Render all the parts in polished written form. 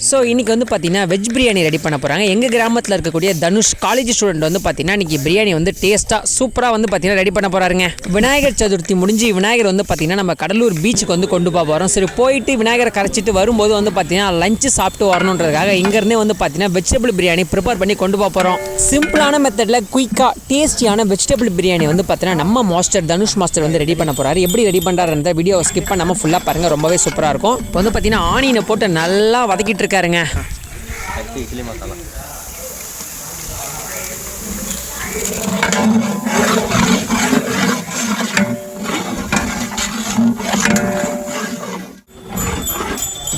So இன்றைக்கி வந்து பார்த்திங்கன்னா வெஜ் பிரியாணி ரெடி பண்ண போகிறாங்க. எங்கள் கிராமத்தில் இருக்கக்கூடிய தனுஷ் காலேஜ் ஸ்டூடெண்ட் வந்து பார்த்திங்கன்னா இன்றைக்கி பிரியாணி வந்து டேஸ்ட்டாக சூப்பராக வந்து பார்த்திங்கன்னா ரெடி பண்ண போகிறாருங்க. விநாயகர் சதுர்த்தி முடிஞ்சு விநாயகர் வந்து பார்த்திங்கன்னா நம்ம கடலூர் பீச்சுக்கு வந்து கொண்டு போக போகிறோம். சரி போயிட்டு விநாயகரை கரைச்சிட்டு வரும்போது வந்து பார்த்திங்கன்னா லஞ்சு சாப்பிட்டு வரணுன்றதுக்காக இங்கேருந்தே வந்து பார்த்திங்கன்னா வெஜிடபிள் பிரியாணி ப்ரிப்பேர் பண்ணி கொண்டு போக போகிறோம். சிம்பிளான மெத்தடில் குயிக்காக டேஸ்டியான வெஜிடபிள் பிரியாணி வந்து பார்த்திங்கன்னா நம்ம மாஸ்டர் தனுஷ் மாஸ்டர் வந்து ரெடி பண்ண போகிறாரு. எப்படி ரெடி பண்ணுறாருன்ற வீடியோ ஸ்கிப் பண்ணாமல் ஃபுல்லாக பாருங்கள், ரொம்பவே சூப்பராக இருக்கும். இப்போ வந்து பார்த்திங்கன்னா ஆனியனை போட்டு நல்லா வதக்கிட்டு இருக்காருங்க. இட்லி மசாலா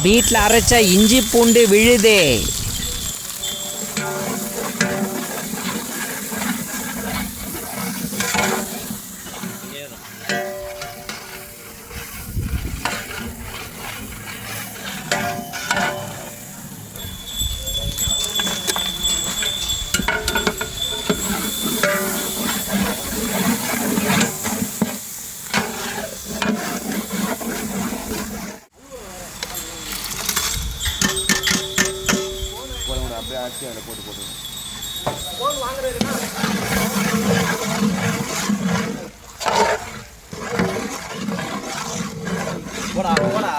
வீட்டில் அரைச்ச இஞ்சி பூண்டு விழுதே. அப்படியே ஆச்சு அதில் போட்டு போட்டு போடா போடா.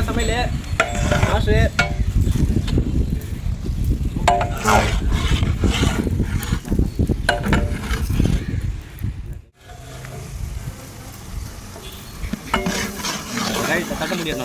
சமையல் மாசு தட்ட முடியாது.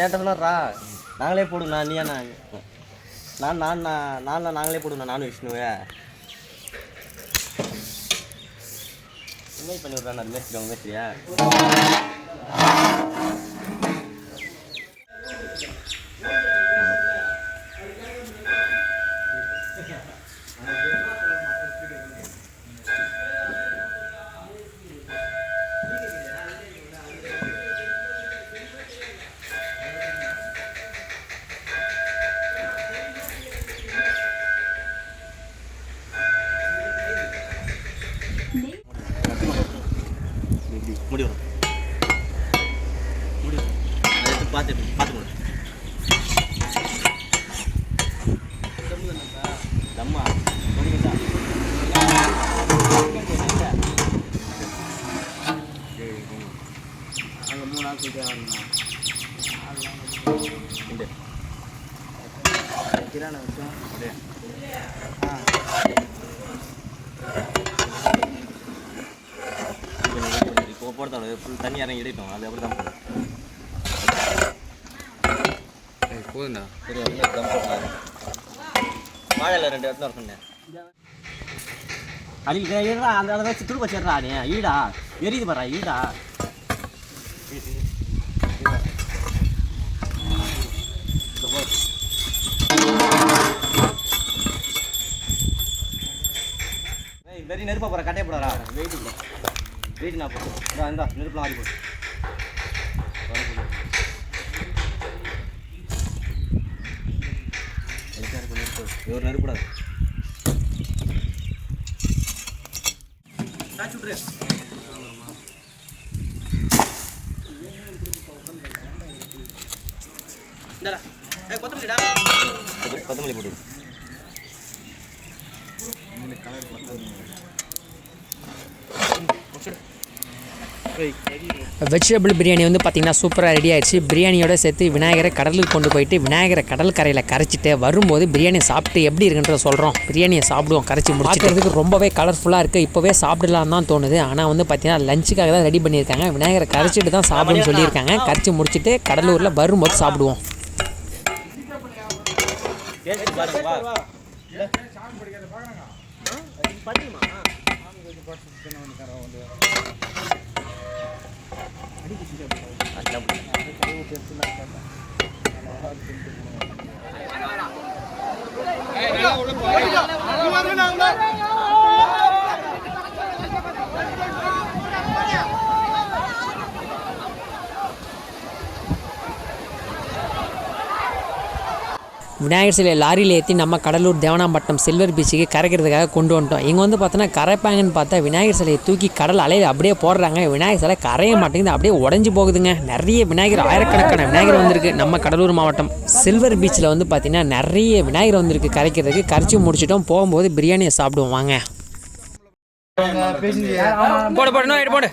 என்கிட்ட சொன்னார்ரா நாங்களே போடுங்கண்ணா. நீயா நான் நாங்களே போடுங்கண்ணா. நானும் விஷ்ணுவே இன்வைட் பண்ணி விட்றேன். அது மேஸ்திரி அவங்க மேஸ்திரியா முடியும் பார்த்து தம்மா முடியுதா அங்கே 3 நாள் போயிட்டு வரணும்ண்ணா. கிரான விஷயம் அப்படியே இப்போ போடுறதால ஃபுல் தண்ணி இறங்கி இடிட்டோம். அது அப்படி தான் போதுண்டா. சரி தம் போட்டாரு. வாழையில் 2 இடத்துல வர சொன்னேன். அடியில் அந்த அதை வச்சு துடுப்ப சேர்றா. நீ ஈடா எரியுது பாரா ஈடா. வெறி நெருப்பா போகிற கட்டையை போடாரா. வெயிட் நான் போட்டு இந்த நெருப்புலாம் ஆடி போட்டு நெருப்பு ஒரு நெருப்புடாது. காய்ச்சி விட்ரு. இந்தாடா. கொத்தமல்லிடா. கொத்தமல்லி போட்டு. வெஜிடபிள் பிரியாணி வந்து பார்த்திங்கன்னா சூப்பராக ரெடி ஆயிடுச்சு. பிரியாணியோட சேர்த்து விநாயகரை கடலுக்கு கொண்டு போயிட்டு விநாயகரை கடல் கரையில் கரைச்சிட்டு வரும்போது பிரியாணி சாப்பிட்டு எப்படி இருக்குன்றத சொல்கிறோம். பிரியாணியை சாப்பிடுவோம் கரைச்சி முடிச்சுக்கிறதுக்கு ரொம்பவே கலர்ஃபுல்லாக இருக்குது. இப்போவே சாப்பிடலாம் தான் தோணுது. ஆனால் வந்து பார்த்திங்கன்னா லஞ்சுக்காக தான் ரெடி பண்ணியிருக்காங்க. விநாயகரை கரைச்சிட்டு தான் சாப்பிடுன்னு சொல்லியிருக்காங்க. கரைச்சி முடிச்சுட்டு கடலூரில் வரும்போது சாப்பிடுவோம். விநாயகர் சிலையை லாரியில் ஏற்றி நம்ம கடலூர் தேவனாம்பட்டினம் சில்வர் பீச்சுக்கு கரைக்கிறதுக்காக கொண்டு வந்துட்டோம். இங்கே வந்து பார்த்தோன்னா கரைப்பாங்கன்னு பார்த்தா விநாயகர் சிலையை தூக்கி கடல் அலையில் அப்படியே போடுறாங்க. விநாயகர் சிலை கரைய மாட்டேங்குது, அப்படியே உடஞ்சி போகுதுங்க. நிறைய விநாயகர், ஆயிரக்கணக்கான விநாயகர் வந்திருக்கு நம்ம கடலூர் மாவட்டம் சில்வர் பீச்சில் வந்து பார்த்திங்கன்னா நிறைய விநாயகர் வந்திருக்கு கரைக்கிறதுக்கு. கரைச்சி முடிச்சிட்டோம். போகும்போது பிரியாணியை சாப்பிடுவோம் வாங்க. போடு போடு நோய் போடு.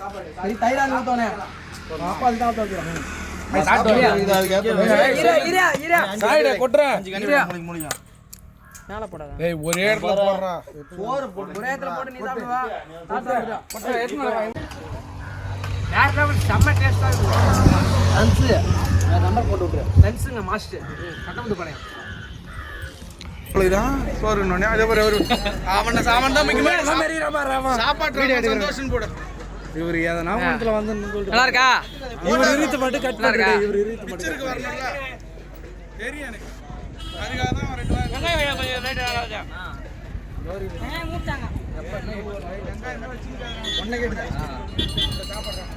ஒரே இடத்துல போடுறா. செம்ம டேஸ்டா இருக்கு. நம்பர் போட்டு விட்டுரு. லன்ஸுங்க மாஸ்டர் கட்டமுது படையா சோறு அதே மாதிரி அவன் சாமான் தான் சாப்பாட்டு சந்தோஷம் போட. இவரு எதனா வந்து நல்லா இருக்கா? இவர் இழுத்து மட்டும் கட்டலாம் இருக்கா? இவர் இழுத்து மட்டும் வரணும்ல தெரியும் எனக்கு. அதுக்காக தான் ரெண்டு வெங்காயம் கொஞ்சம் ரைட் ஆகாதா? மூட்டாங்க. வெங்காயம் வச்சிருக்காங்க. ஒண்ணே கேடுதா? சாப்பிடுறேன்.